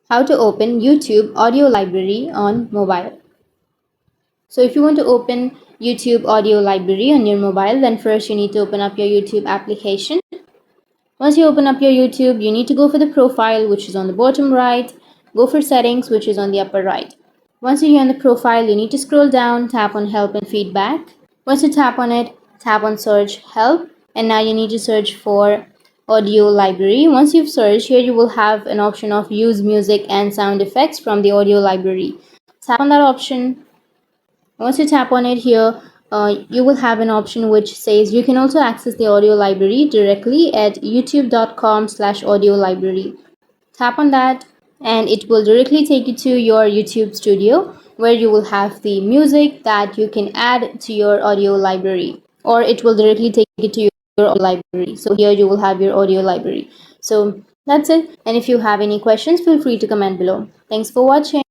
How to open YouTube audio library on mobile. So if you want to open YouTube audio library on your mobile, then first you need to open up your YouTube application. Once you open up your YouTube, you need to go for the profile, which is on the bottom right, go for settings, which is on the upper right. Once you're on the profile, you need to scroll down, tap on help and feedback. Once you tap on it, tap on search help, and now you need to search for audio library. Once you've searched, here you will have an option of use music and sound effects from the audio library. Tap on that option. Once you tap on it here, you will have an option which says you can also access the audio library directly at youtube.com/audio library. Tap on that and it will directly take you to your YouTube studio where you will have the music that you can add to your audio library, or it will directly take you to your audio library. So here you will have your audio library. So that's it. And if you have any questions, feel free to comment below. Thanks for watching.